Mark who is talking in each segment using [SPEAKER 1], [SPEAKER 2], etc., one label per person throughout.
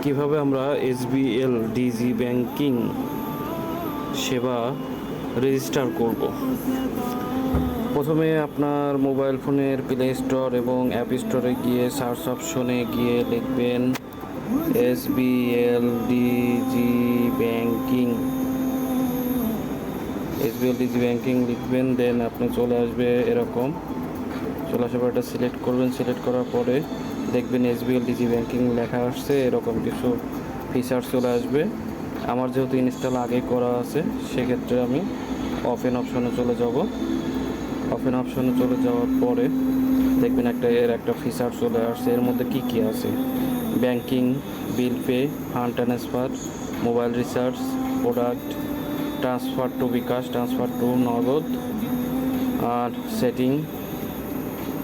[SPEAKER 1] কিভাবে আমরা SBL digi banking সেবা রেজিস্টার করব। প্রথমে আপনার মোবাইল ফোনের প্লে স্টোর এবং অ্যাপ স্টোরে গিয়ে সার্চ অপশনে গিয়ে লিখবেন SBL digi banking. SBL digi banking লিখবেন, দেন আপনি চলে আসবে এরকম। চলে আসার পর এটা সিলেক্ট করবেন। সিলেক্ট করার পরে দেখবেন এসবিএল ডিজি ব্যাংকিং লেখা আসছে, এরকম কিছু ফিচার্স চলে আসবে। আমার যেহেতু ইনস্টল আগে করা আছে, সেক্ষেত্রে আমি ওপেন অপশনে চলে যাব। ওপেন অপশনে চলে যাওয়ার পরে দেখবেন একটা ফিচার চলে আসছে। এর মধ্যে কি আছে: banking, bill pay, fund transfer, mobile recharge, product, transfer to bKash, transfer to Nagad, আর সেটিং,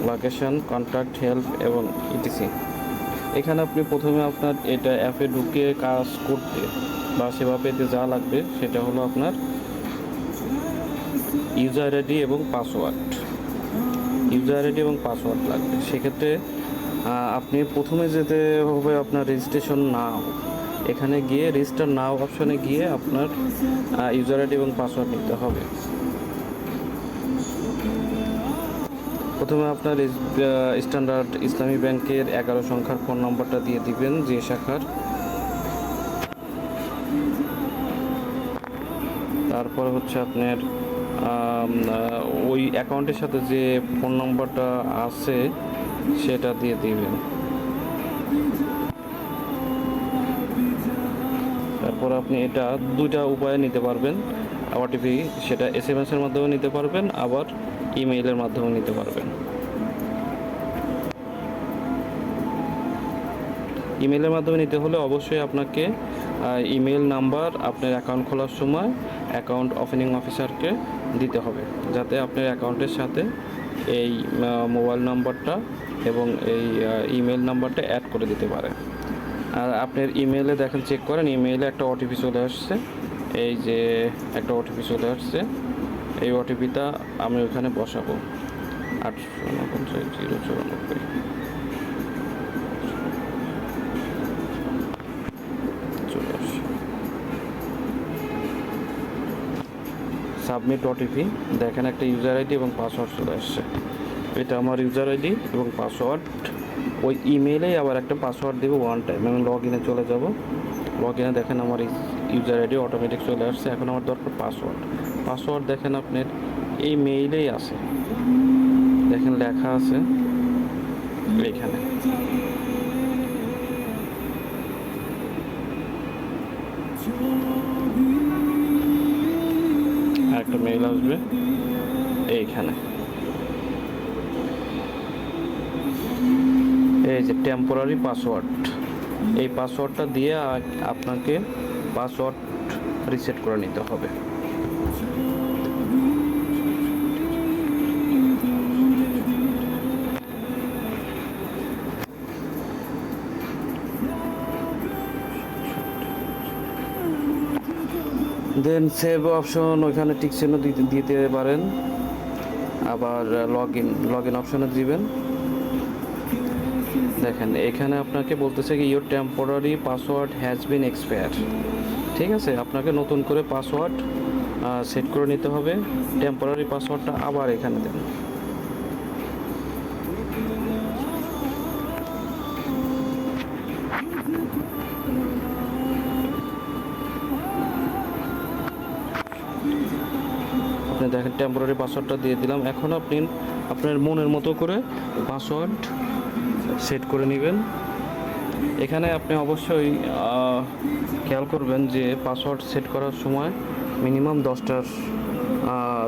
[SPEAKER 1] লোকেশন, কন্ট্যাক্ট, হেল্প এবং ইটিসি। এখানে আপনি প্রথমে আপনার এটা অ্যাপে ঢুকে কাজ করতে বা সেবা পেতে যা লাগবে সেটা হলো আপনার ইউজার আইডি এবং পাসওয়ার্ড। ইউজার আইডি এবং পাসওয়ার্ড লাগবে। সেক্ষেত্রে আপনি প্রথমে যেতে হবে আপনার রেজিস্ট্রেশন নাও। এখানে গিয়ে রেজিস্টার নাও অপশনে গিয়ে আপনার ইউজার আইডি এবং পাসওয়ার্ড নিতে হবে। প্রথমে আপনার স্ট্যান্ডার্ড ইসলামী ব্যাংকের 11 সংখ্যার ফোন নম্বরটা দিয়ে দিবেন, যে শাখার। তারপর হচ্ছে আপনার ওই অ্যাকাউন্টের সাথে যে ফোন নম্বরটা আছে সেটা দিয়ে দিবেন। তারপর আপনি এটা দুইটা উপায়ে নিতে পারবেন ওটিপি, সেটা SMS-এর মাধ্যমে নিতে পারবেন, আবার ইমেইলের মাধ্যমে নিতে পারবেন। ইমেইলের মাধ্যমে নিতে হলে অবশ্যই আপনাকে ইমেল নাম্বার আপনার অ্যাকাউন্ট খোলার সময় অ্যাকাউন্ট ওপেনিং অফিসারকে দিতে হবে, যাতে আপনার অ্যাকাউন্টের সাথে এই মোবাইল নাম্বারটা এবং এই ইমেল নাম্বারটা অ্যাড করে দিতে পারে। আর আপনার ইমেলে দেখেন, চেক করেন, ইমেইলে একটা ওটিপি চলে আসছে। এই যে একটা ওটিপি চলে আসছে, এই ওটিপিটা আমি ওখানে বসাবো। 849 094। Submit OTP. দেখেন একটা ইউজার আইডি এবং পাসওয়ার্ড চলে আসছে। এটা আমার ইউজার আইডি এবং পাসওয়ার্ড। ওই ইমেইলেই আবার একটা পাসওয়ার্ড দেবো ওয়ান টাইম। আমি লগ ইনে চলে যাব। লগ ইনে দেখেন আমার ইউজার আইডি অটোমেটিক চলে আসছে। এখন আমার দরকার পাসওয়ার্ড। পাসওয়ার্ড দেখেন আপনার এই মেইলেই আছে, দেখেন লেখা আছে এইখানে। একটা মেইল আসবে এইখানে, এই যে টেম্পোরারি পাসওয়ার্ড। এই পাসওয়ার্ডটা দিয়ে আপনাকে পাসওয়ার্ড রিসেট করে নিতে হবে। দেন সেভ অপশন, ওইখানে টিক চিহ্ন দিতে পারেন। আবার লগ ইন অপশনে দিবেন। দেখেন এখানে আপনাকে বলতেছে কি your temporary password has been expire. ঠিক আছে, আপনাকে নতুন করে পাসওয়ার্ড সেট করে নিতে হবে। টেম্পোরারি পাসওয়ার্ডটা আবার এখানে দেন। আপনি দেখেন টেম্পোরারি পাসওয়ার্ডটা দিয়ে দিলাম। এখন আপনি আপনার মনের মতো করে পাসওয়ার্ড সেট করে নেবেন। এখানে আপনি অবশ্যই খেয়াল করবেন যে পাসওয়ার্ড সেট করার সময় মিনিমাম 10টার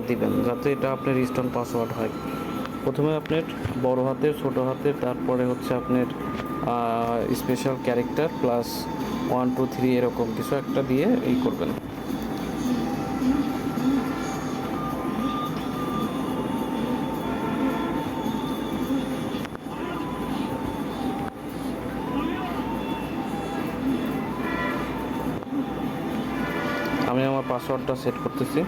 [SPEAKER 1] দিবেন, যাতে এটা আপনার স্টোন পাসওয়ার্ড হয়। প্রথমে আপনার বড় হাতের, ছোট হাতের, তারপরে হচ্ছে আপনার স্পেশাল ক্যারেক্টার প্লাস 1 2 3 এরকম কিছু একটা দিয়ে করবেন। আমি আমার পাসওয়ার্ডটা সেট করতেছি।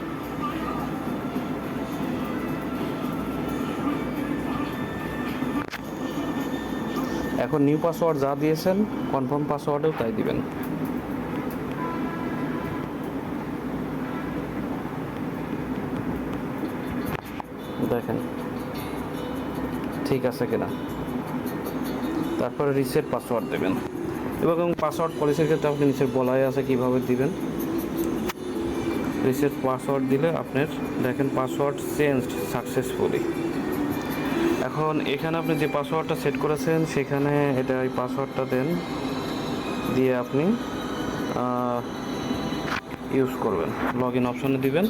[SPEAKER 1] এখন নিউ পাসওয়ার্ড যা দিয়েছেন কনফার্ম পাসওয়ার্ডেও তাই দিবেন। দেখেন ঠিক আছে কিনা, তারপরে রিসেট পাসওয়ার্ড দেবেন। এবং পাসওয়ার্ড পলিসির ক্ষেত্রে আপনি নিচে বলাই আছে কীভাবে দিবেন। রিসেট পাসওয়ার্ড দিলে আপনার দেখেন পাসওয়ার্ড চেঞ্জড সাকসেসফুলি। এখন এখানে আপনি যে পাসওয়ার্ডটা সেট করেছেন সেখানে এটা এই পাসওয়ার্ডটা দেন, দিয়ে আপনি ইউজ করবেন, লগ ইন অপশনে দিবেন।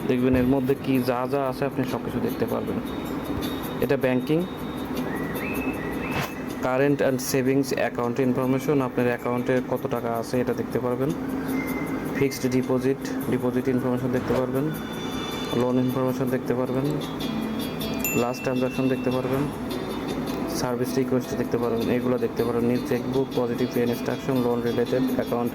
[SPEAKER 1] দেখবেন এর মধ্যে কি যা যা আছে আপনি সব কিছু দেখতে পারবেন। এটা banking, current and savings account information, আপনার অ্যাকাউন্টে কত টাকা আছে এটা দেখতে পারবেন। ফিক্সড ডিপোজিট ইনফরমেশন দেখতে পারবেন, লোন ইনফরমেশন দেখতে পারবেন, লাস্ট ট্রানজাকশন দেখতে পারবেন, সার্ভিস রিকোয়েস্ট দেখতে পারবেন, এগুলো দেখতে পারবেন। New chequebook, positive pay instruction, loan related account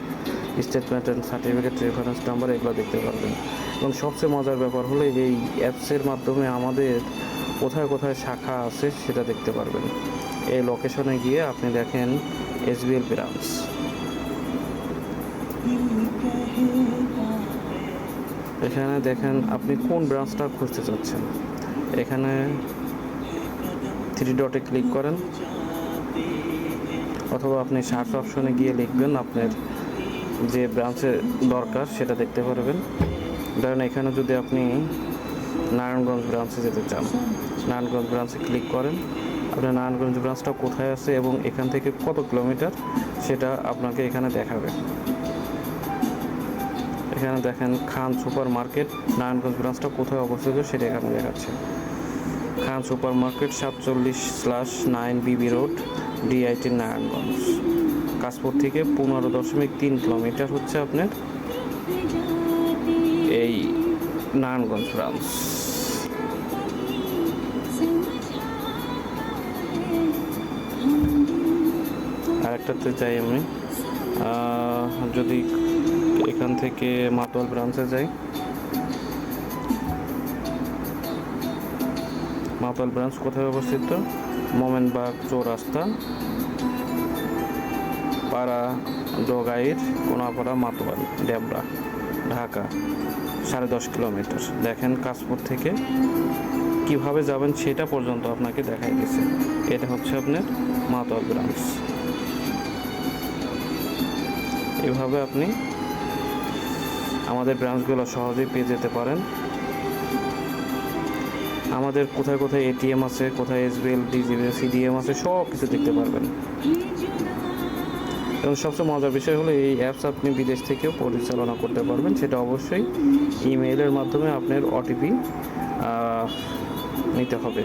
[SPEAKER 1] statement and certificate, reference number, এগুলো দেখতে পারবেন। এবং সবচেয়ে মজার ব্যাপার হলো এই অ্যাপসের মাধ্যমে আমাদের কোথায় কোথায় শাখা আছে সেটা দেখতে পারবেন। এই লোকেশনে গিয়ে আপনি দেখেন এসবিএল ব্রাঞ্চ, এখানে দেখেন আপনি কোন ব্রাঞ্চটা খুঁজতে চাচ্ছেন। এখানে 3 ডটে ক্লিক করেন, অথবা আপনি সার্চ অপশনে গিয়ে লিখবেন আপনার যে ব্রাঞ্চে দরকার সেটা দেখতে পারবেন। ধরেন এখানে যদি আপনি নারায়ণগঞ্জ ব্রাঞ্চে যেতে চান, নারায়ণগঞ্জ ব্রাঞ্চে ক্লিক করেন। আপনার নারায়ণগঞ্জ ব্রাঞ্চটা কোথায় আছে এবং এখান থেকে কত কিলোমিটার সেটা আপনাকে এখানে দেখাবে। এখানে দেখেন খান সুপার মার্কেট, নারায়ণগঞ্জ ব্রাঞ্চটা কোথায় অবস্থিত সেটা এখানে দেখাচ্ছে। খান সুপার মার্কেট 47/9 বিবি রোড, DIT নারায়ণগঞ্জ। কাশপুর থেকে 15.3 কিলোমিটার হচ্ছে আপনার এই নারায়ণগঞ্জ ব্রাঞ্চ। আরেকটাতে যাই আমি, যদি এখান থেকে মাতোয়াল ব্রাঞ্চে যাই, মাতোয়াল ব্রাঞ্চ কোথায় অবস্থিত? মোমেনবাগ চৌরাস্তা, পাড়া জগাইর, কোনাপাড়া, মাতোয়াল, ডেবরা, ঢাকা 10.5 কিলোমিটার। দেখেন কাশপুর থেকে কিভাবে যাবেন সেটা পর্যন্ত আপনাকে দেখাই গেছে। এটা হচ্ছে আপনার মাতোয়াল ব্রাঞ্চ। এভাবে আপনি আমাদের ব্রাঞ্চগুলো সহজেই পেয়ে যেতে পারেন। আমাদের কোথায় কোথায় ATM আছে, কোথায় SBL, DGB, CDM আছে, সব কিছু দেখতে পারবেন। এবং সবচেয়ে মজার বিষয় হলো এই অ্যাপস আপনি বিদেশ থেকেও পরিচালনা করতে পারবেন। সেটা অবশ্যই ইমেইলের মাধ্যমে আপনার OTP নিতে হবে।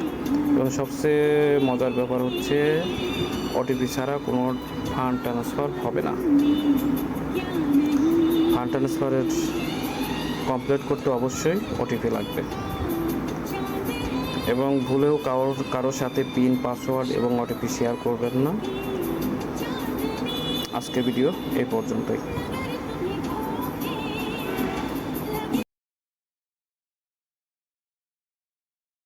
[SPEAKER 1] এবং সবচেয়ে মজার ব্যাপার হচ্ছে OTP ছাড়া কোনো ফান্ড ট্রান্সফার হবে না। ফান্ড ট্রান্সফারের কমপ্লিট করতে অবশ্যই OTP লাগবে। এবং ভুলেও কারোর সাথে পিন, পাসওয়ার্ড এবং OTP শেয়ার করবেন না। আজকের ভিডিও এই পর্যন্তই।